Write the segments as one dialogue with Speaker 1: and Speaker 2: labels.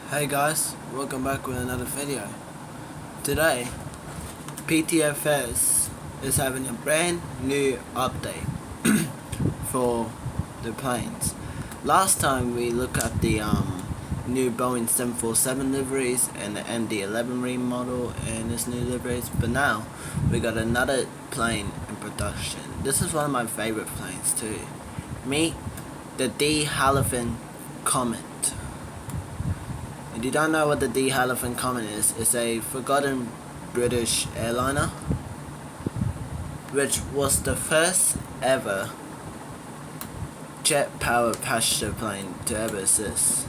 Speaker 1: Hey guys, welcome back with another video. Today, PTFS is having a brand new update for the planes. Last time we looked at the new Boeing 747 liveries and the MD-11 remodel and its new liveries, but now we got another plane in production. This is one of my favorite planes too. Meet the Havilland Comet. If you don't know what the Havilland Comet is, it's a forgotten British airliner, which was the first ever jet-powered passenger plane to ever exist.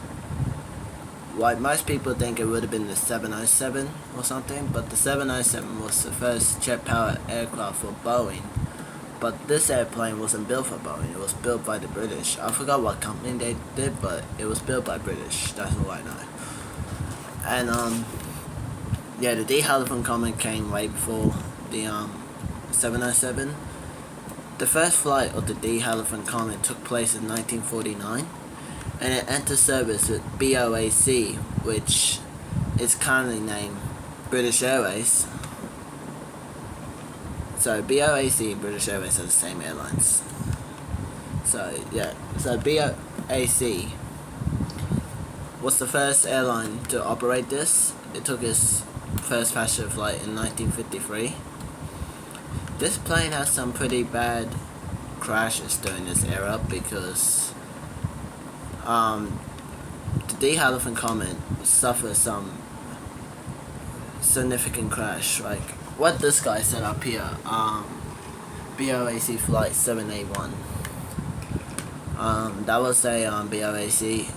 Speaker 1: Like most people think it would have been the 707 or something, but the 707 was the first jet-powered aircraft for Boeing. But this airplane wasn't built for Boeing, it was built by the British. I forgot what company they did, but it was built by British, that's all I know. And yeah, the Havilland Comet came way before the 707. The first flight of the Havilland Comet took place in 1949, and it entered service with BOAC, which is currently named British Airways. So BOAC and British Airways are the same airlines. So yeah, so BOAC was the first airline to operate this. It took its first passenger flight in 1953. This plane has some pretty bad crashes during this era because the Havilland Comet suffered some significant crash. Like what this guy set up here, BOAC flight 781. That was a BOAC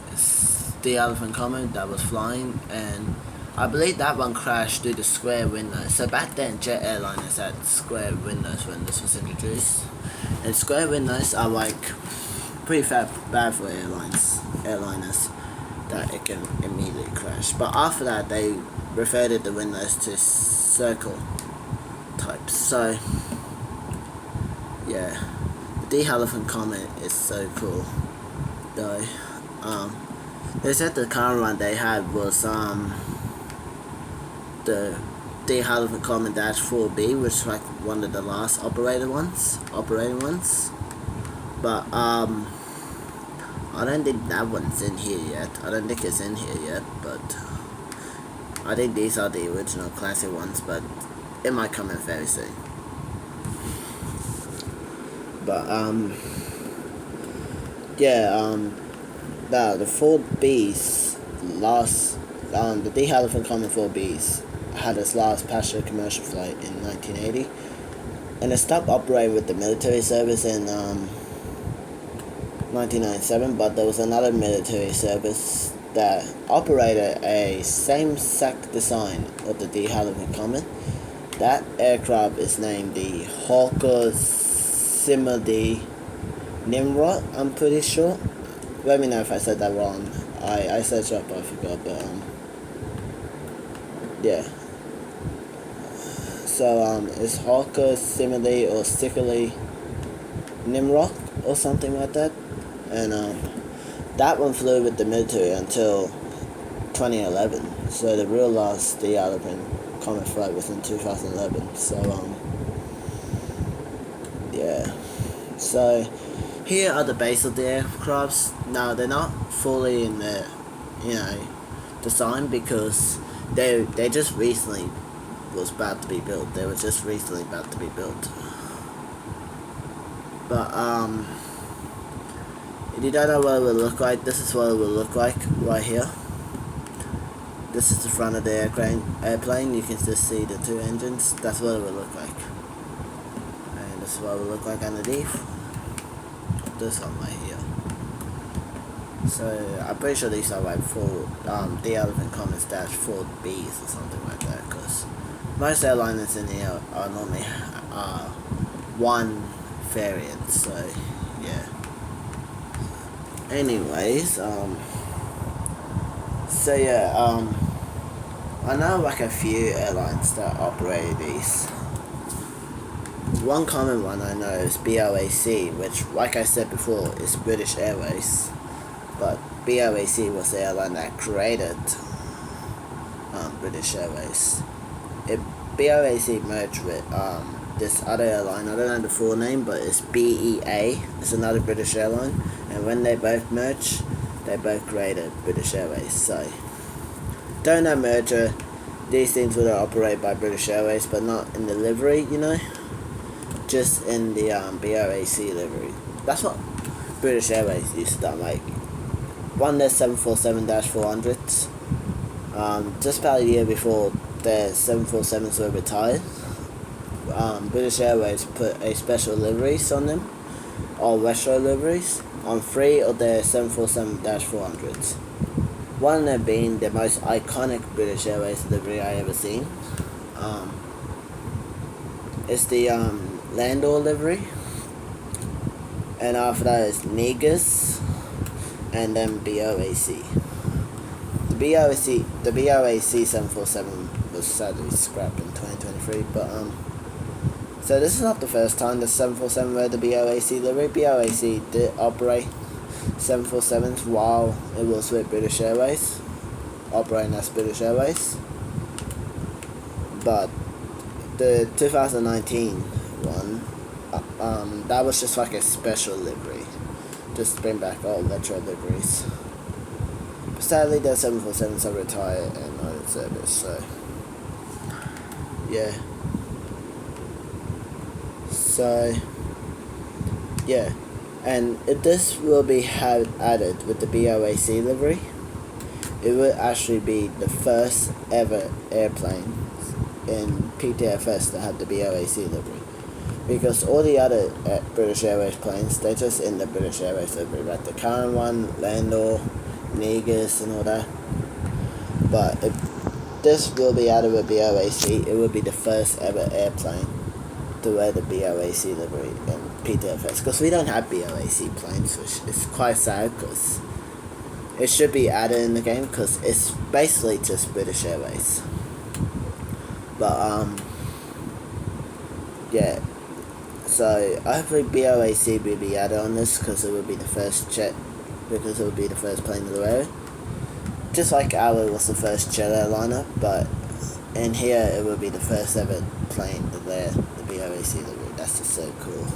Speaker 1: the Havilland Comet that was flying, and I believe that one crashed due to square windows. So back then jet airliners had square windows when this was introduced, and square windows are like pretty bad for airliners that it can immediately crash. But after that they reverted the windows to circle types. So yeah, the Havilland Comet is so cool though. They said the current one they had was the Havilland Comet -4B, which is like one of the last operating ones. But I don't think that one's in here yet. I don't think it's in here yet, but I think these are the original classic ones, but it might come in very soon. But yeah, the 4Bs last, the Havilland Comet 4Bs had its last passenger commercial flight in 1980, and it stopped operating with the military service in 1997. But there was another military service that operated a same exact design of the Havilland Comet. That aircraft is named the Hawker Simile Nimrod, I'm pretty sure. Let me know if I said that wrong. I searched up, I forgot, but yeah. So it's Hawker Simile or Sickly Nimrod or something like that, and that one flew with the military until 2011. So the real last Havilland Comet flight was in 2011. So yeah. So here are the base of the aircrafts. Now they're not fully in the design because they just recently was about to be built. They were just recently about to be built. But if you don't know what it will look like, this is what it will look like right here. This is the front of the airplane. You can just see the two engines. That's what it will look like. And this is what it will look like underneath. This one right here. So I'm pretty sure these are like the Havilland Comets -4Bs or something like that, because most airliners in here are normally one variant. So yeah. Anyways, so yeah, I know like a few airlines that operate these. One common one I know is BOAC, which, like I said before, is British Airways. But BOAC was the airline that created British Airways. BOAC merged with this other airline. I don't know the full name, but it's BEA. It's another British airline, and when they both merged, they both created British Airways. So during that merger, these things would operate by British Airways, but not in the livery, just in the BOAC livery. That's what British Airways used to do. Like one their 747-400s. Just about a year before their 747s were retired, British Airways put a special liveries on them, or retro liveries, on 3 of their 747-400s. One of them being the most iconic British Airways livery I ever seen. It's the Landor livery, and after that is Negus, and then BOAC. The BOAC 747 was sadly scrapped in 2023, but so this is not the first time the 747 read the BOAC livery. BOAC did operate 747s while it was with British Airways, operating as British Airways, but the 2019 one, that was just like a special livery, just to bring back all retro liveries. But sadly, the 747s are retired and not in service, so yeah. So yeah, and if this will be added with the BOAC livery, it will actually be the first ever airplane in PTFS that had the BOAC livery, because all the other British Airways planes, they're just in the British Airways livery, like the current one, Landor, Negus and all that. But if this will be added with BOAC, it will be the first ever airplane to wear the BOAC livery in PTFS, because we don't have BOAC planes, which is quite sad, because it should be added in the game, because it's basically just British Airways. But yeah, so hopefully BOAC will be added on this, because it will be the first jet, because it will be the first plane to wear it, just like ours was the first jet airliner, but in here it will be the first ever plane to wear the BOAC livery. That's just so cool.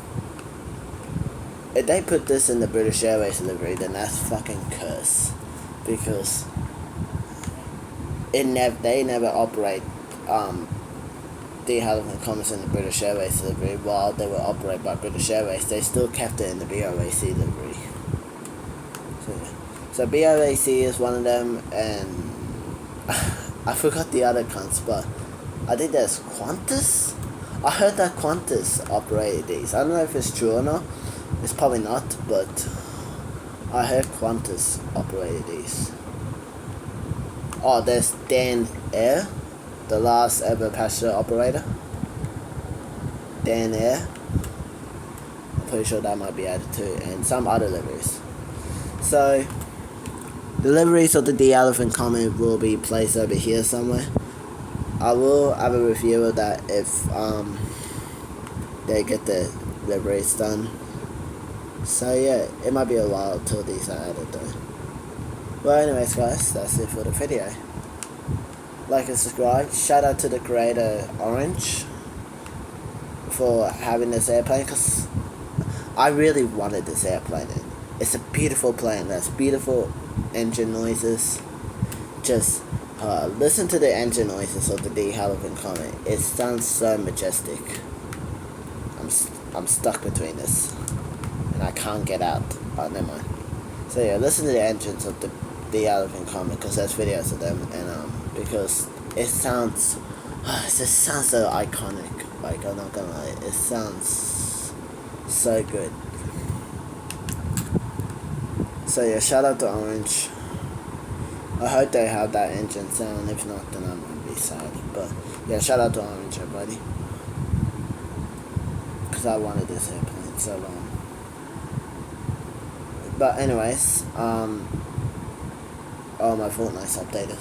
Speaker 1: If they put this in the British Airways livery, then that's fucking curse, because they never operate the Havilland comets in the British Airways livery. While they were operated by British Airways, they still kept it in the BOAC livery. So BOAC is one of them, and I forgot the other cunts, but I think there's Qantas. I heard that Qantas operated these. I don't know if it's true or not. It's probably not, but I heard Qantas operated these. Oh, there's Dan Air, the last ever passenger operator. Dan Air. I'm pretty sure that might be added too, and some other liveries. So the liveries of the D Elephant Comet will be placed over here somewhere. I will have a review of that if they get the liveries done. So yeah, it might be a while till these are added though. Well, anyways guys, that's it for the video. Like and subscribe. Shout out to the creator Orange for having this airplane, because I really wanted this airplane. It's a beautiful plane. That's beautiful engine noises. Just listen to the engine noises of the De Havilland Comet. It sounds so majestic. I'm stuck between this, and I can't get out. Oh, never mind. So yeah, listen to the engines of the De Havilland Comet, because there's videos of them, and because it sounds so iconic. Like, I'm not gonna lie, it sounds so good. So yeah, shout out to Orange. I hope they have that engine sound. If not, then I might be sad. But yeah, shout out to Orange, everybody, because I wanted this airplane so long. But anyways, oh, my Fortnite's updated.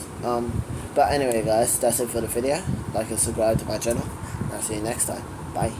Speaker 1: But anyway guys, that's it for the video. Like and subscribe to my channel. I'll see you next time. Bye.